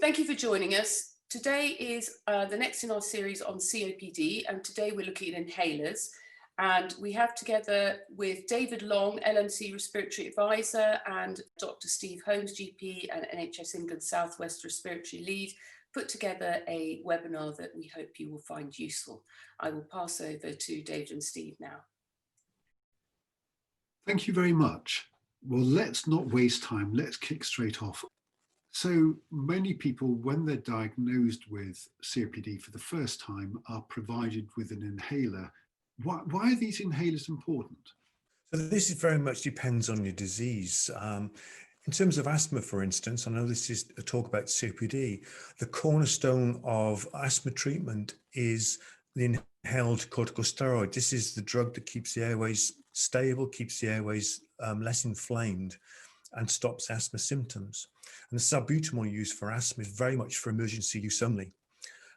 Thank you for joining us. Today is the next in our series on COPD, and today we're looking at inhalers. And we have together with David Long, LMC Respiratory Advisor, and Dr. Steve Holmes, GP and NHS England Southwest Respiratory Lead, put together a webinar that we hope you will find useful. I will pass over to David and Steve now. Thank you very much. Well, let's not waste time. Let's kick straight off. So many people, when they're diagnosed with COPD for the first time, are provided with an inhaler. Why are these inhalers important? So this is very much depends on your disease. In terms of asthma, for instance, I know this is a talk about COPD. The cornerstone of asthma treatment is the inhaled corticosteroid. This is the drug that keeps the airways stable, keeps the airways less inflamed, and stops asthma symptoms. And the salbutamol used for asthma is very much for emergency use only.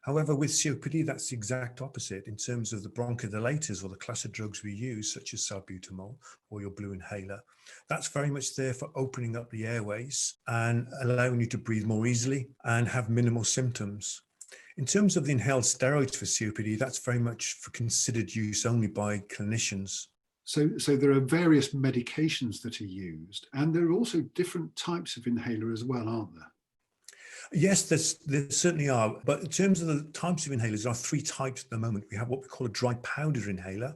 However, with COPD, that's the exact opposite in terms of the bronchodilators or the class of drugs we use, such as salbutamol or your blue inhaler. That's very much there for opening up the airways and allowing you to breathe more easily and have minimal symptoms. In terms of the inhaled steroids for COPD, that's very much for considered use only by clinicians. So there are various medications that are used, and there are also different types of inhaler as well, aren't there? Yes, there certainly are. But in terms of the types of inhalers, there are three types at the moment. We have what we call a dry powder inhaler.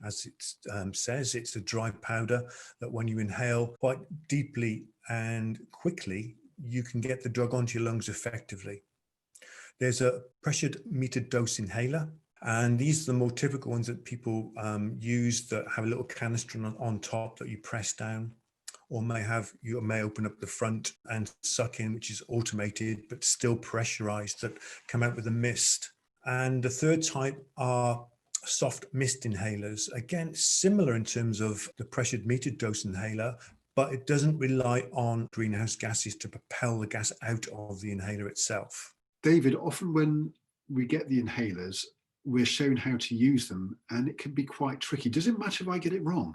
As it says, it's a dry powder that when you inhale quite deeply and quickly, you can get the drug onto your lungs effectively. There's a pressured metered dose inhaler. And these are the more typical ones that people use that have a little canister on top that you press down, or you may open up the front and suck in, which is automated, but still pressurized, that come out with a mist. And the third type are soft mist inhalers. Again, similar in terms of the pressured metered dose inhaler, but it doesn't rely on greenhouse gases to propel the gas out of the inhaler itself. David, often when we get the inhalers, we're shown how to use them, and it can be quite tricky. Does it matter if I get it wrong?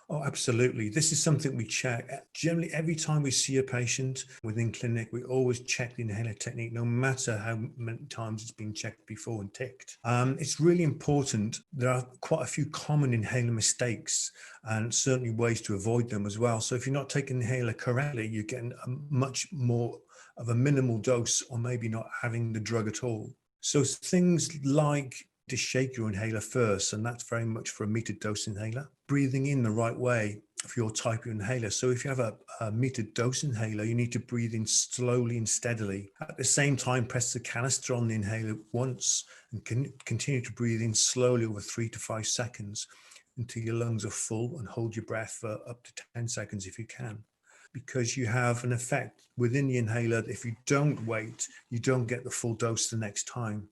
Oh, absolutely. This is something we check. Generally, every time we see a patient within clinic, we always check the inhaler technique, no matter how many times it's been checked before and ticked. It's really important. There are quite a few common inhaler mistakes and certainly ways to avoid them as well. So if you're not taking the inhaler correctly, you're getting a much more of a minimal dose, or maybe not having the drug at all. So things like to shake your inhaler first, and that's very much for a metered dose inhaler. Breathing in the right way for your type of inhaler. So if you have a metered dose inhaler, you need to breathe in slowly and steadily. At the same time, press the canister on the inhaler once and continue to breathe in slowly over 3 to 5 seconds until your lungs are full, and hold your breath for up to 10 seconds if you can. Because you have an effect within the inhaler that if you don't wait, you don't get the full dose the next time.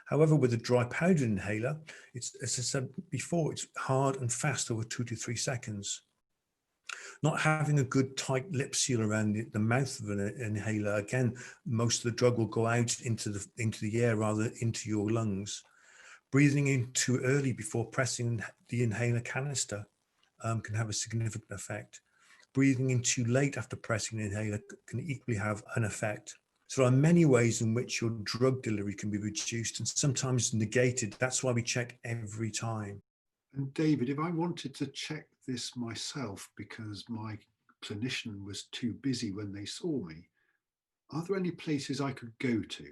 However, with a dry powder inhaler, as I said before, it's hard and fast over 2 to 3 seconds. Not having a good tight lip seal around the mouth of an inhaler, again, most of the drug will go out into the air rather than into your lungs. Breathing in too early before pressing the inhaler canister can have a significant effect. Breathing in too late after pressing the inhaler can equally have an effect. So there are many ways in which your drug delivery can be reduced and sometimes negated. That's why we check every time. And David, if I wanted to check this myself because my clinician was too busy when they saw me, are there any places I could go to?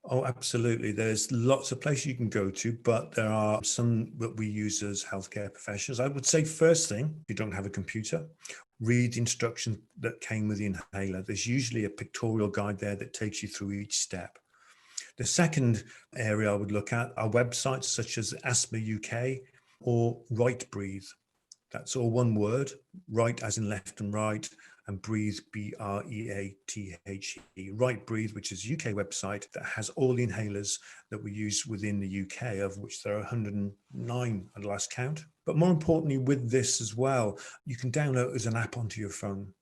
Oh, absolutely. There's lots of places you can go to, but there are some that we use as healthcare professionals. I would say first thing, if you don't have a computer, read the instructions that came with the inhaler. There's usually a pictorial guide there that takes you through each step. The second area I would look at are websites such as Asthma UK or Right Breathe. That's all one word, right as in left and right, and breathe, B-R-E-A-T-H-E. Right Breathe, which is a UK website that has all the inhalers that we use within the UK, of which there are 109 at last count. But more importantly, with this as well, you can download it as an app onto your phone.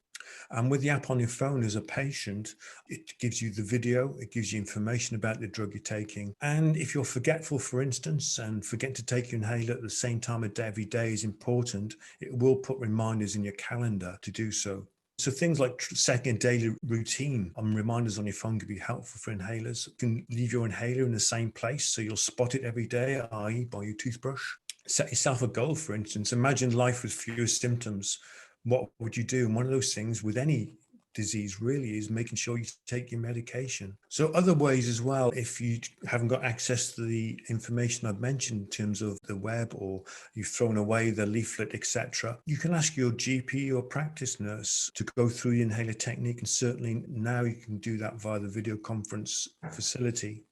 And with the app on your phone as a patient, it gives you the video, it gives you information about the drug you're taking. And if you're forgetful, for instance, and forget to take your inhaler at the same time of day every day is important, it will put reminders in your calendar to do so. So things like setting a daily routine and reminders on your phone can be helpful for inhalers. You can leave your inhaler in the same place so you'll spot it every day, i.e. by your toothbrush. Set yourself a goal, for instance. Imagine life with fewer symptoms. What would you do? And one of those things with any disease really is making sure you take your medication. So other ways as well, if you haven't got access to the information I've mentioned in terms of the web, or you've thrown away the leaflet, etc., you can ask your GP or practice nurse to go through the inhaler technique, and certainly now you can do that via the video conference facility.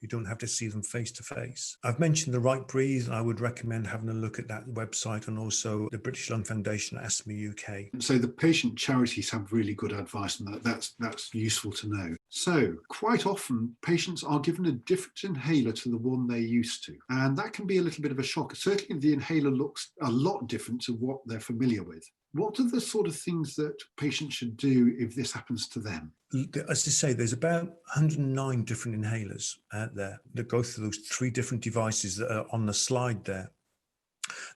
You don't have to see them face to face. I've mentioned the Right Breathe. I would recommend having a look at that website, and also the British Lung Foundation, Asthma UK. So the patient charities have really good advice on that. That's useful to know. So quite often patients are given a different inhaler to the one they're used to. And that can be a little bit of a shock. Certainly the inhaler looks a lot different to what they're familiar with. What are the sort of things that patients should do if this happens to them? As I say, there's about 109 different inhalers out there that go through those 3 different devices that are on the slide there.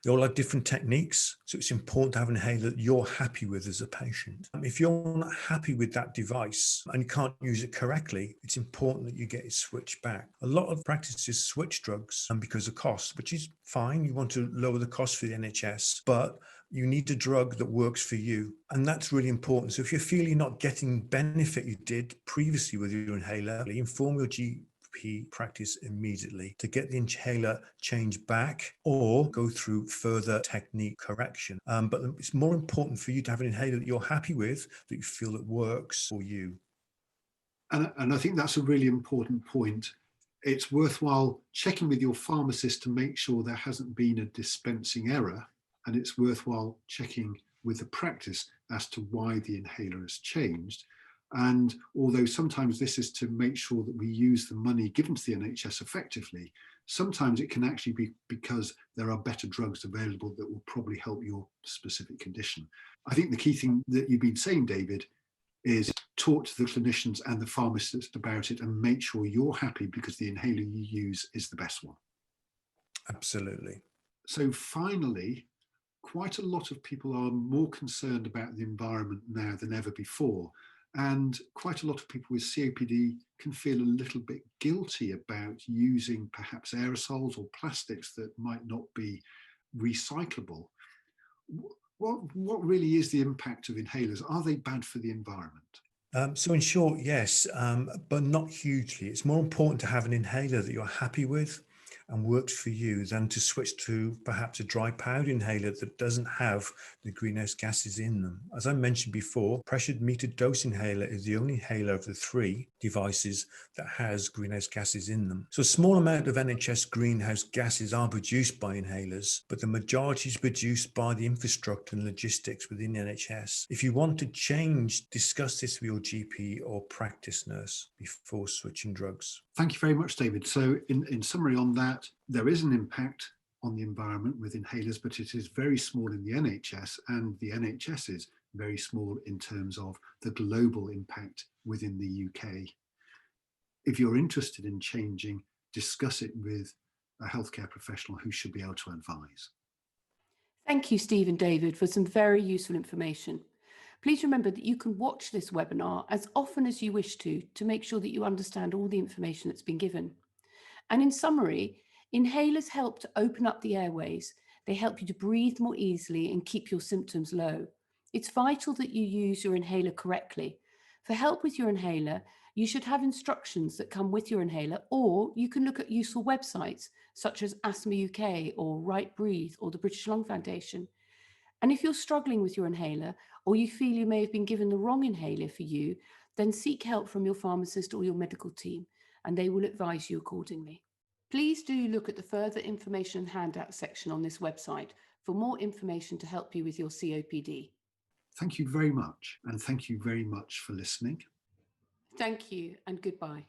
They all have different techniques, so it's important to have an inhaler that you're happy with as a patient. If you're not happy with that device and you can't use it correctly, it's important that you get it switched back. A lot of practices switch drugs because of cost, which is fine. You want to lower the cost for the NHS, but you need a drug that works for you. And that's really important. So if you feel you're not getting benefit you did previously with your inhaler, inform your GP practice immediately to get the inhaler changed back or go through further technique correction. But it's more important for you to have an inhaler that you're happy with, that you feel that works for you. And I think that's a really important point. It's worthwhile checking with your pharmacist to make sure there hasn't been a dispensing error. And it's worthwhile checking with the practice as to why the inhaler has changed. And although sometimes this is to make sure that we use the money given to the NHS effectively, sometimes it can actually be because there are better drugs available that will probably help your specific condition. I think the key thing that you've been saying, David, is talk to the clinicians and the pharmacist about it and make sure you're happy because the inhaler you use is the best one. Absolutely. So finally, quite a lot of people are more concerned about the environment now than ever before. And quite a lot of people with COPD can feel a little bit guilty about using perhaps aerosols or plastics that might not be recyclable. What really is the impact of inhalers? Are they bad for the environment? So in short, yes, but not hugely. It's more important to have an inhaler that you're happy with and works for you than to switch to perhaps a dry powder inhaler that doesn't have the greenhouse gases in them. As I mentioned before, pressured metered dose inhaler is the only inhaler of the 3 devices that has greenhouse gases in them. So a small amount of NHS greenhouse gases are produced by inhalers, but the majority is produced by the infrastructure and logistics within the NHS. If you want to change, discuss this with your GP or practice nurse before switching drugs. Thank you very much, David. So in summary on that, there is an impact on the environment with inhalers, but it is very small in the NHS, and the NHS is very small in terms of the global impact within the UK. If you're interested in changing, discuss it with a healthcare professional who should be able to advise. Thank you, Steve and David, for some very useful information. Please remember that you can watch this webinar as often as you wish to make sure that you understand all the information that's been given. And in summary, inhalers help to open up the airways. They help you to breathe more easily and keep your symptoms low. It's vital that you use your inhaler correctly. For help with your inhaler, you should have instructions that come with your inhaler, or you can look at useful websites such as Asthma UK or Right Breathe or the British Lung Foundation. And if you're struggling with your inhaler, or you feel you may have been given the wrong inhaler for you, then seek help from your pharmacist or your medical team, and they will advise you accordingly. Please do look at the Further Information Handouts section on this website for more information to help you with your COPD. Thank you very much, and thank you very much for listening. Thank you, and goodbye.